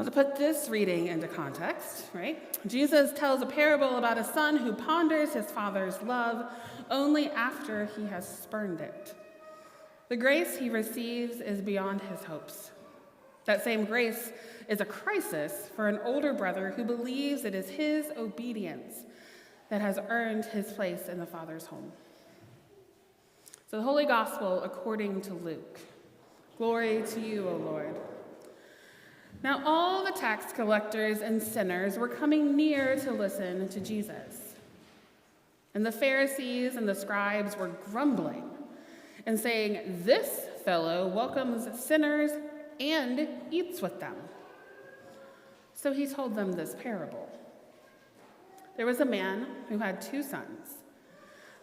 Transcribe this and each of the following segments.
Now, to put this reading into context, right? Jesus tells a parable about a son who ponders his father's love only after he has spurned it. The grace he receives is beyond his hopes. That same grace is a crisis for an older brother who believes it is his obedience that has earned his place in the Father's home. So the Holy Gospel according to Luke. Glory to you, O Lord. Now all the tax collectors and sinners were coming near to listen to Jesus. And the Pharisees and the scribes were grumbling and saying, "This fellow welcomes sinners and eats with them." So he told them this parable. There was a man who had 2 sons.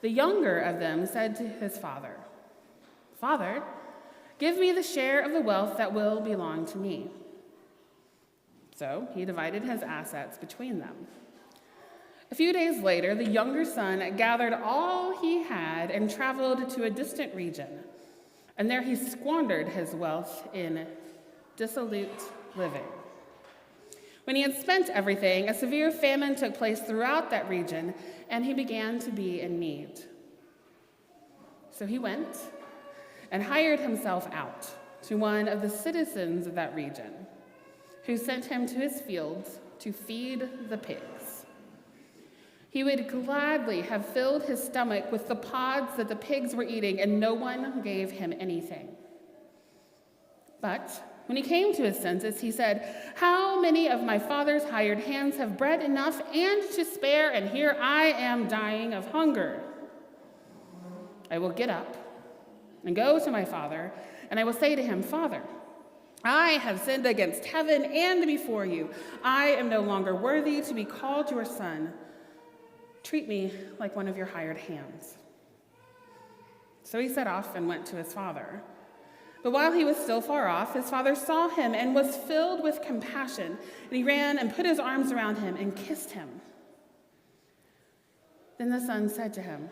The younger of them said to his father, "Father, give me the share of the wealth that will belong to me." So he divided his assets between them. A few days later, the younger son gathered all he had and traveled to a distant region, and there he squandered his wealth in dissolute living. When he had spent everything, a severe famine took place throughout that region, and he began to be in need. So he went and hired himself out to one of the citizens of that region, who sent him to his fields to feed the pigs. He would gladly have filled his stomach with the pods that the pigs were eating, and no one gave him anything. But when he came to his senses, he said, "How many of my father's hired hands have bread enough and to spare, and here I am dying of hunger? I will get up and go to my father, and I will say to him, 'Father, I have sinned against heaven and before you. I am no longer worthy to be called your son. Treat me like one of your hired hands.' So he set off and went to his father. But while he was still far off, his father saw him and was filled with compassion, and he ran and put his arms around him and kissed him. Then the son said to him,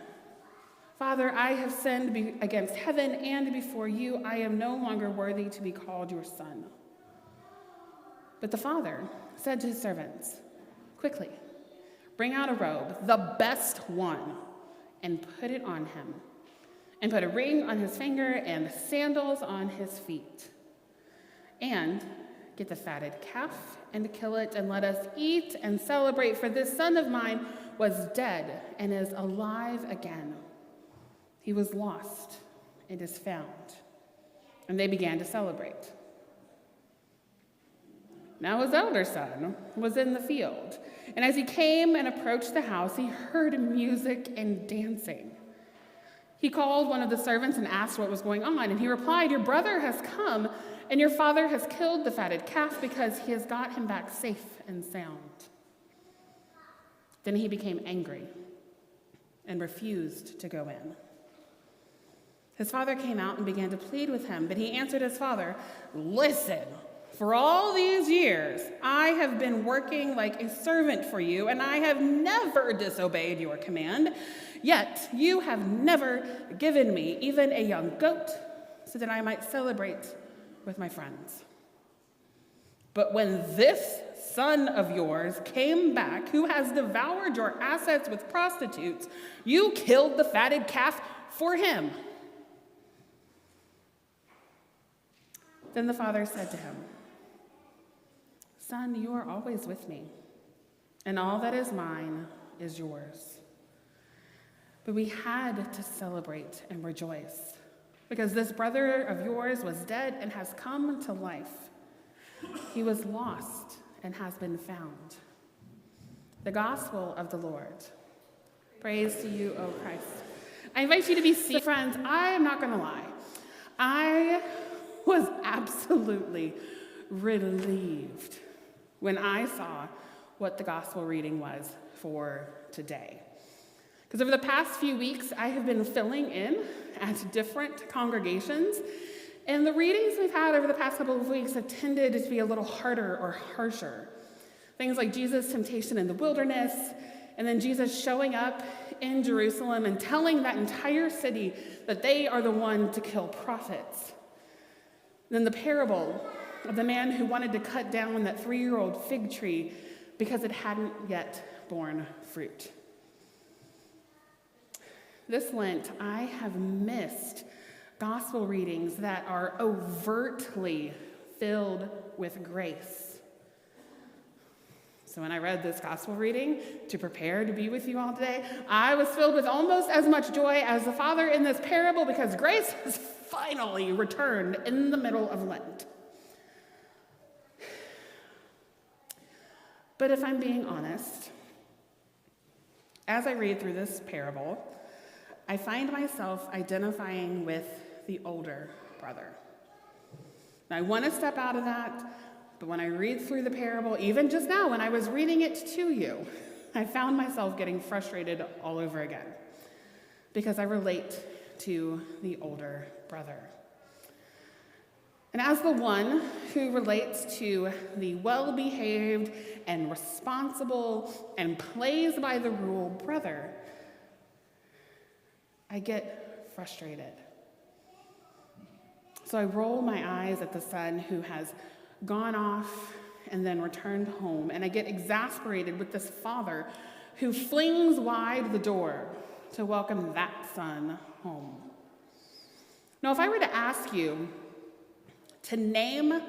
'Father, I have sinned against heaven and before you. I am no longer worthy to be called your son.' But the father said to his servants, 'Quickly, bring out a robe, the best one, and put it on him, and put a ring on his finger and sandals on his feet. And get the fatted calf and kill it, and let us eat and celebrate, for this son of mine was dead and is alive again. He was lost and is found.' And they began to celebrate. Now his elder son was in the field, and as he came and approached the house, he heard music and dancing. He called one of the servants and asked what was going on, and he replied, 'Your brother has come, and your father has killed the fatted calf because he has got him back safe and sound.' Then he became angry and refused to go in. His father came out and began to plead with him, but he answered his father, 'Listen, for all these years I have been working like a servant for you, and I have never disobeyed your command. Yet you have never given me even a young goat so that I might celebrate with my friends. But when this son of yours came back, who has devoured your assets with prostitutes, you killed the fatted calf for him.' Then the father said to him, 'Son, you are always with me, and all that is mine is yours.' But we had to celebrate and rejoice, because this brother of yours was dead and has come to life. He was lost and has been found." The gospel of the Lord. Praise to you, O Christ. I invite you to be seated. Friends, I am not going to lie. I was absolutely relieved when I saw what the gospel reading was for today. Because over the past few weeks, I have been filling in at different congregations, and the readings we've had over the past couple of weeks have tended to be a little harder or harsher. Things like Jesus' temptation in the wilderness, and then Jesus showing up in Jerusalem and telling that entire city that they are the one to kill prophets. Then the parable of the man who wanted to cut down that 3-year-old fig tree because it hadn't yet borne fruit. This Lent, I have missed gospel readings that are overtly filled with grace. So when I read this gospel reading to prepare to be with you all today, I was filled with almost as much joy as the Father in this parable because grace has finally returned in the middle of Lent. But if I'm being honest, as I read through this parable, I find myself identifying with the older brother. Now, I want to step out of that, but when I read through the parable, even just now when I was reading it to you, I found myself getting frustrated all over again because I relate to the older brother. And as the one who relates to the well-behaved and responsible and plays by the rule brother, I get frustrated. So I roll my eyes at the son who has gone off and then returned home, and I get exasperated with this father who flings wide the door to welcome that son home. Now, if I were to ask you to name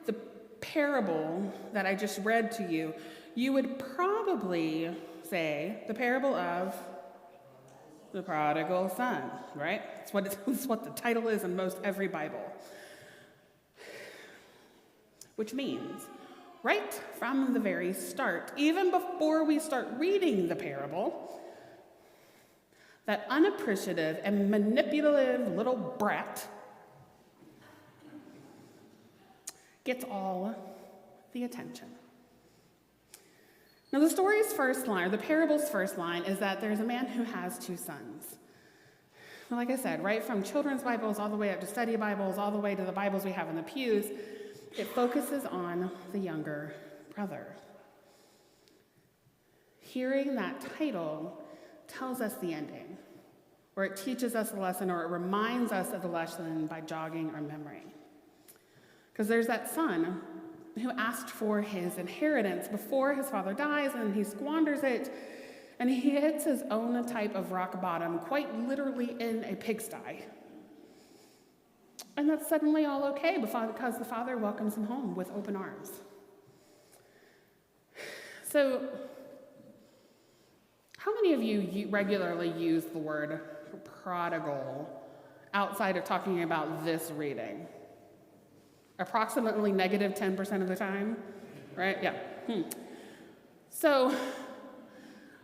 the parable that I just read to you, you would probably say the parable of the prodigal son, right? It's what the title is in most every Bible. Which means, right from the very start, even before we start reading the parable, that unappreciative and manipulative little brat gets all the attention. Now, the story's first line, or the parable's first line, is that there's a man who has 2 sons. Well, like I said, right from children's Bibles all the way up to study Bibles, all the way to the Bibles we have in the pews, it focuses on the younger brother. Hearing that title tells us the ending, or it teaches us a lesson, or it reminds us of the lesson by jogging our memory. Because there's that son who asked for his inheritance before his father dies, and he squanders it, and he hits his own type of rock bottom, quite literally in a pigsty. And that's suddenly all okay because the father welcomes him home with open arms. So, how many of you regularly use the word prodigal outside of talking about this reading? Approximately negative 10% of the time, right? Yeah. So,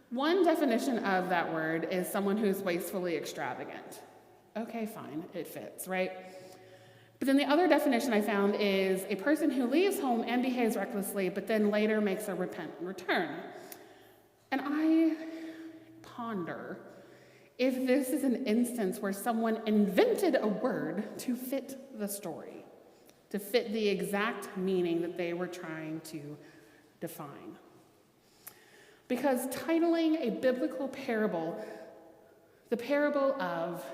one definition of that word is someone who's wastefully extravagant. Okay, fine, it fits, right? But then the other definition I found is a person who leaves home and behaves recklessly, but then later makes a repentant return. And I ponder if this is an instance where someone invented a word to fit the story, to fit the exact meaning that they were trying to define. Because titling a biblical parable, the parable of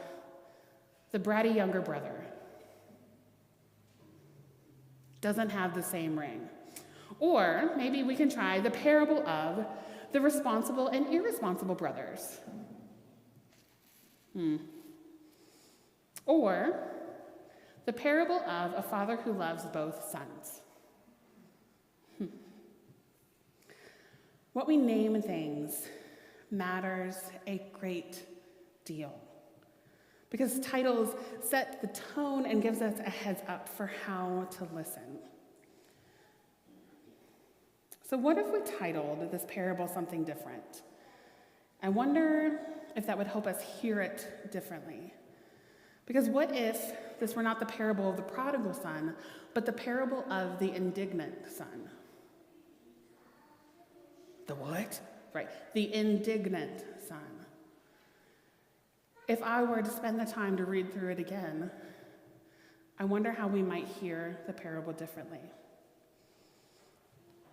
the bratty younger brother, doesn't have the same ring. Or maybe we can try the parable of the responsible and irresponsible brothers. Or the parable of a father who loves both sons. What we name things matters a great deal, because titles set the tone and gives us a heads up for how to listen. So what if we titled this parable something different? I wonder if that would help us hear it differently. Because what if this were not the parable of the prodigal son, but the parable of the indignant son? The what? Right, the indignant son. If I were to spend the time to read through it again, I wonder how we might hear the parable differently.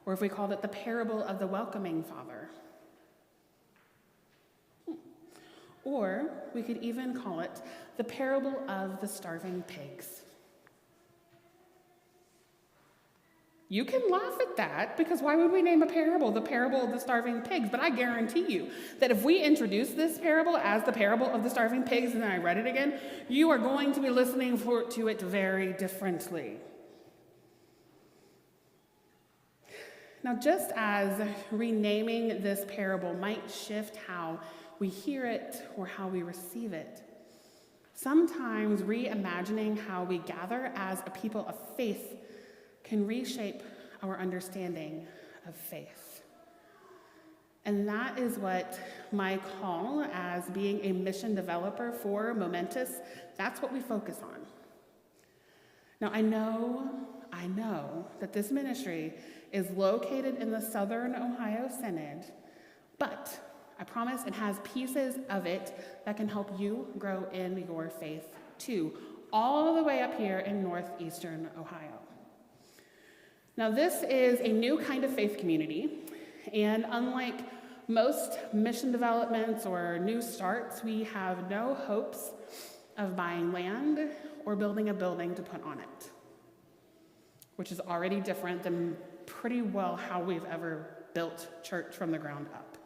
Or if we called it the parable of the welcoming father. Or we could even call it the parable of the starving pigs. You can laugh at that, because why would we name a parable the parable of the starving pigs? But I guarantee you that if we introduce this parable as the parable of the starving pigs and then I read it again, you are going to be listening to it very differently. Now, just as renaming this parable might shift how we hear it or how we receive it, sometimes reimagining how we gather as a people of faith can reshape our understanding of faith. And that is what my call as being a mission developer for Momentous, that's what we focus on. Now, I know that this ministry is located in the Southern Ohio Synod, but I promise it has pieces of it that can help you grow in your faith too, all the way up here in northeastern Ohio. Now, this is a new kind of faith community, and unlike most mission developments or new starts, we have no hopes of buying land or building a building to put on it, which is already different than pretty well how we've ever built church from the ground up.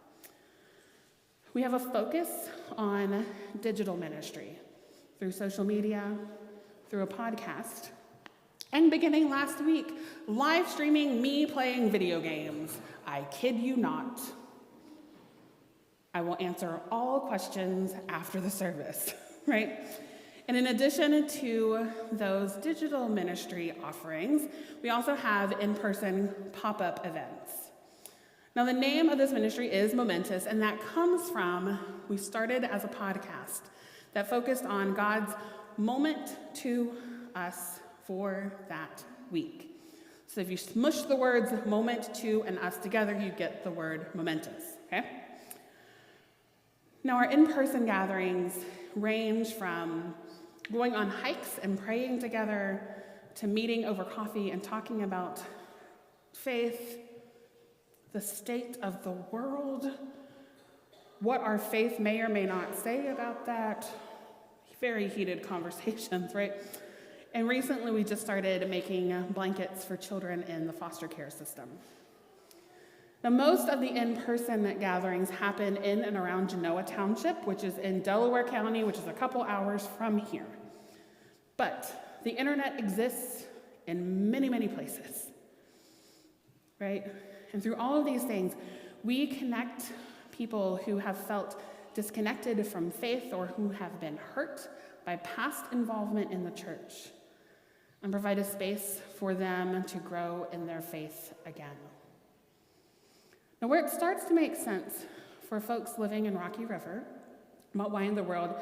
We have a focus on digital ministry through social media, through a podcast, and beginning last week, live streaming me playing video games. I kid you not. I will answer all questions after the service, right? And in addition to those digital ministry offerings, we also have in-person pop-up events. Now, the name of this ministry is Momentous, and that comes from, we started as a podcast that focused on God's moment to us for that week. So if you smush the words moment, to, and us together, you get the word momentous, okay? Now, our in-person gatherings range from going on hikes and praying together to meeting over coffee and talking about faith, the state of the world, what our faith may or may not say about that. Very heated conversations, right? And recently we just started making blankets for children in the foster care system. Now, most of the in-person gatherings happen in and around Genoa Township, which is in Delaware County, which is a couple hours from here. But the internet exists in many, many places, right? And through all of these things, we connect people who have felt disconnected from faith or who have been hurt by past involvement in the church, and provide a space for them to grow in their faith again. Now, where it starts to make sense for folks living in Rocky River about why in the world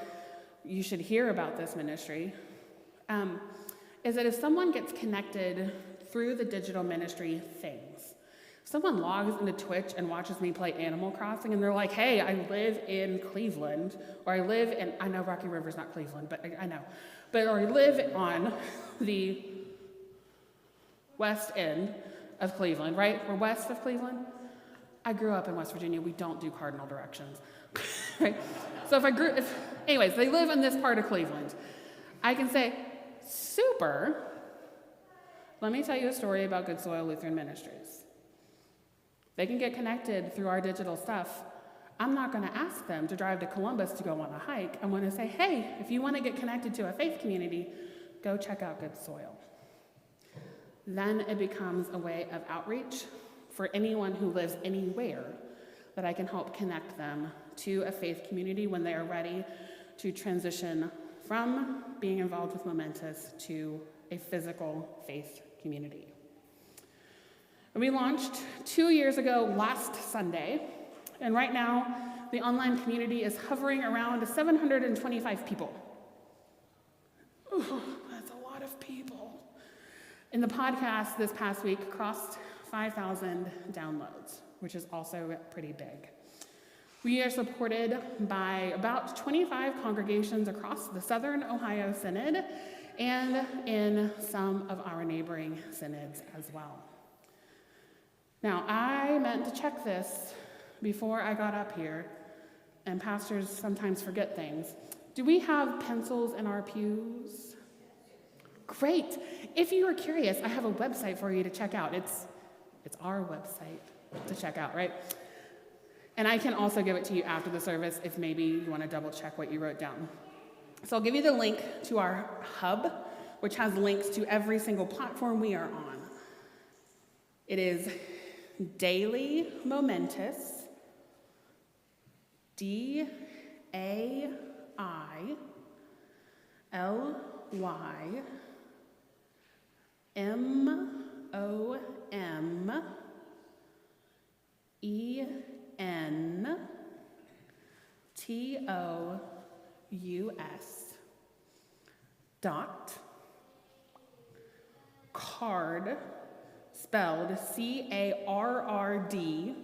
you should hear about this ministry is that if someone gets connected through the digital ministry things, someone logs into Twitch and watches me play Animal Crossing and they're like, hey, I live in Cleveland, or I live in, I know Rocky River's not Cleveland, but I know, or I live on the west end of Cleveland, right? We're west of Cleveland. I grew up in West Virginia. We don't do cardinal directions, right? So anyways, they live in this part of Cleveland. I can say, super, let me tell you a story about Good Soil Lutheran Ministries. They can get connected through our digital stuff. I'm not going to ask them to drive to Columbus to go on a hike. I'm going to say, hey, if you want to get connected to a faith community, go check out Good Soil. Then it becomes a way of outreach for anyone who lives anywhere that I can help connect them to a faith community when they are ready to transition from being involved with Momentous to a physical faith community. And we launched 2 years ago last Sunday, and right now the online community is hovering around 725 people. Ooh, that's a lot of people. And the podcast this past week crossed 5,000 downloads, which is also pretty big. We are supported by about 25 congregations across the Southern Ohio Synod and in some of our neighboring synods as well. Now, I meant to check this before I got up here, and pastors sometimes forget things. Do we have pencils in our pews? Great. If you are curious, I have a website for you to check out. It's our website to check out, right? And I can also give it to you after the service if maybe you want to double check what you wrote down. So I'll give you the link to our hub, which has links to every single platform we are on. It is Daily Momentous, DAILYMomentous.card, spelled CARRD.co.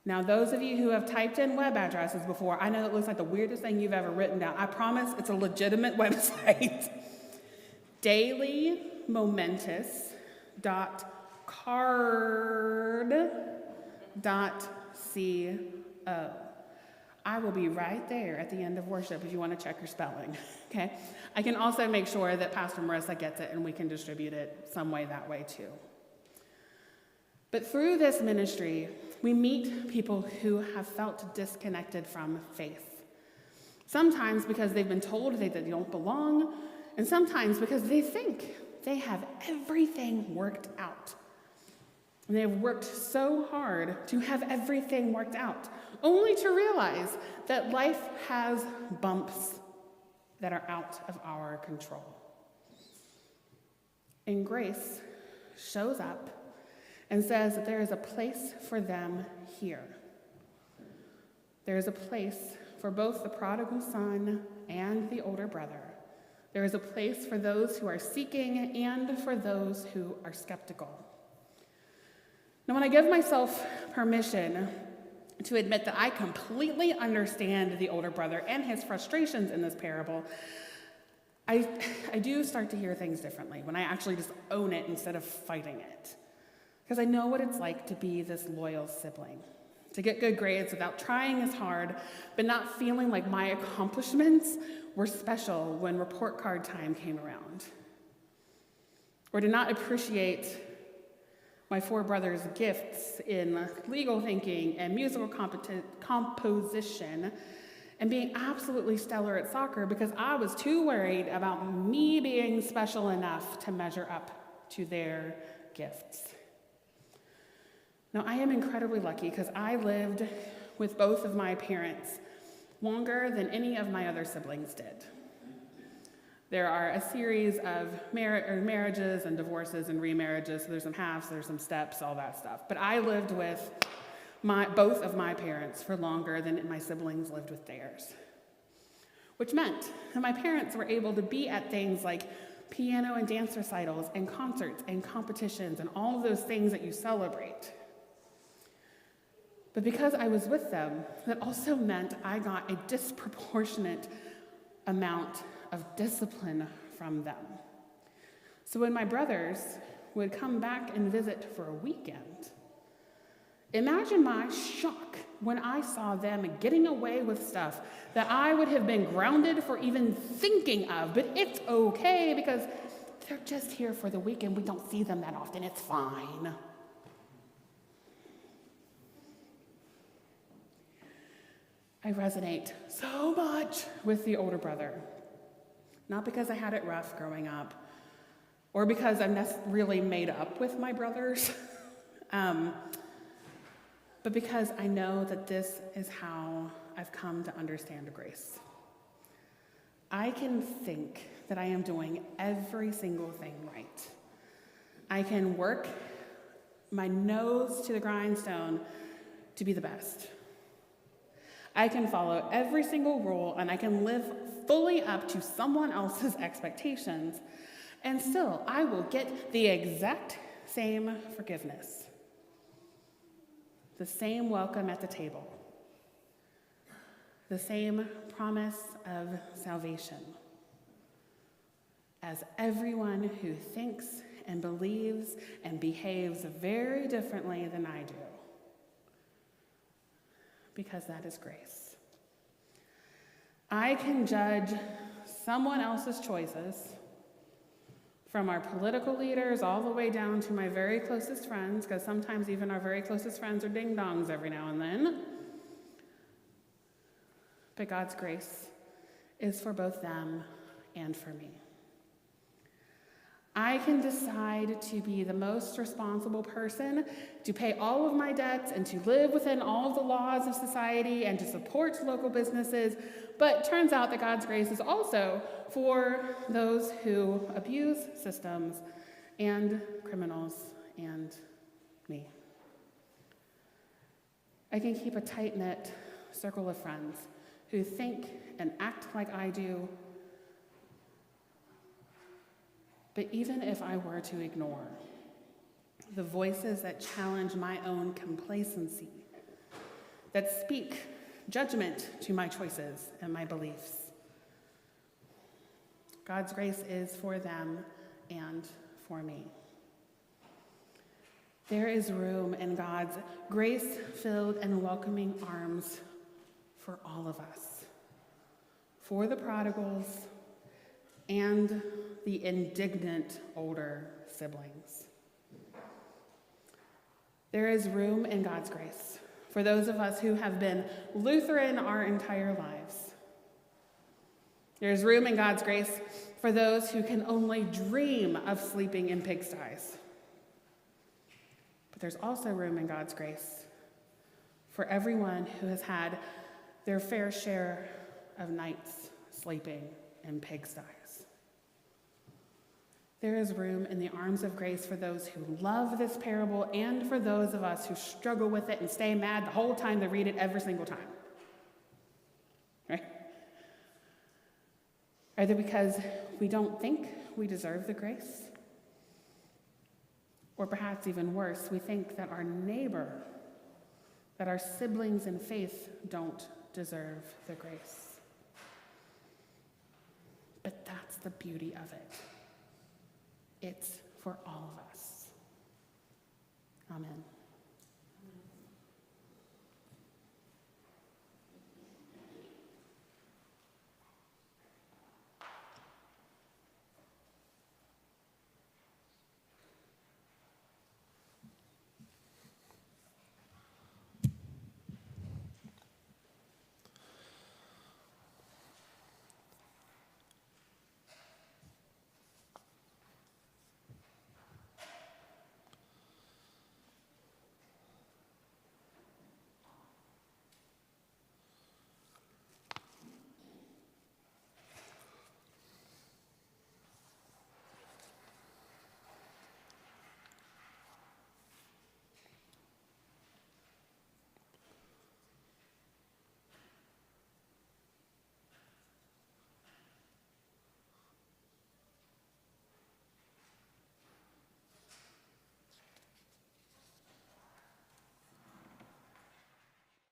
Now, those of you who have typed in web addresses before, I know it looks like the weirdest thing you've ever written down. I promise it's a legitimate website. DailyMomentous.card.co. I will be right there at the end of worship if you want to check your spelling, okay? I can also make sure that Pastor Marissa gets it and we can distribute it some way that way too. But through this ministry, we meet people who have felt disconnected from faith. Sometimes because they've been told that they don't belong, and sometimes because they think they have everything worked out. And they've worked so hard to have everything worked out, only to realize that life has bumps that are out of our control. And grace shows up and says that there is a place for them here. There is a place for both the prodigal son and the older brother. There is a place for those who are seeking and for those who are skeptical. Now, when I give myself permission to admit that I completely understand the older brother and his frustrations in this parable, I do start to hear things differently when I actually just own it instead of fighting it. Because I know what it's like to be this loyal sibling, to get good grades without trying as hard, but not feeling like my accomplishments were special when report card time came around, or to not appreciate my four brothers' gifts in legal thinking and musical composition, and being absolutely stellar at soccer because I was too worried about me being special enough to measure up to their gifts. Now, I am incredibly lucky because I lived with both of my parents longer than any of my other siblings did. There are a series of marriages and divorces and remarriages, so there's some halves, there's some steps, all that stuff. But I lived with both of my parents for longer than my siblings lived with theirs, which meant that my parents were able to be at things like piano and dance recitals and concerts and competitions and all of those things that you celebrate. But because I was with them, that also meant I got a disproportionate amount of discipline from them. So when my brothers would come back and visit for a weekend, imagine my shock when I saw them getting away with stuff that I would have been grounded for even thinking of, but it's okay because they're just here for the weekend. We don't see them that often. It's fine. I resonate so much with the older brother. Not because I had it rough growing up, or because I'm really made up with my brothers, but because I know that this is how I've come to understand grace. I can think that I am doing every single thing right. I can work my nose to the grindstone to be the best. I can follow every single rule, and I can live fully up to someone else's expectations, and still I will get the exact same forgiveness, the same welcome at the table, the same promise of salvation as everyone who thinks and believes and behaves very differently than I do. because that is grace. I can judge someone else's choices, from our political leaders all the way down to my very closest friends, because sometimes even our very closest friends are ding-dongs every now and then. But God's grace is for both them and for me. I can decide to be the most responsible person, to pay all of my debts and to live within all of the laws of society and to support local businesses, but it turns out that God's grace is also for those who abuse systems and criminals and me. I can keep a tight-knit circle of friends who think and act like I do. But even if I were to ignore the voices that challenge my own complacency, that speak judgment to my choices and my beliefs, God's grace is for them and for me. There is room in God's grace-filled and welcoming arms for all of us, for the prodigals and the indignant older siblings. There is room in God's grace for those of us who have been Lutheran our entire lives. There is room in God's grace for those who can only dream of sleeping in pigsties. But there's also room in God's grace for everyone who has had their fair share of nights sleeping in pigsties. There is room in the arms of grace for those who love this parable and for those of us who struggle with it and stay mad the whole time they read it every single time. Right? Either because we don't think we deserve the grace, or perhaps even worse, we think that our neighbor, that our siblings in faith don't deserve the grace. But that's the beauty of it. It's for all of us. Amen.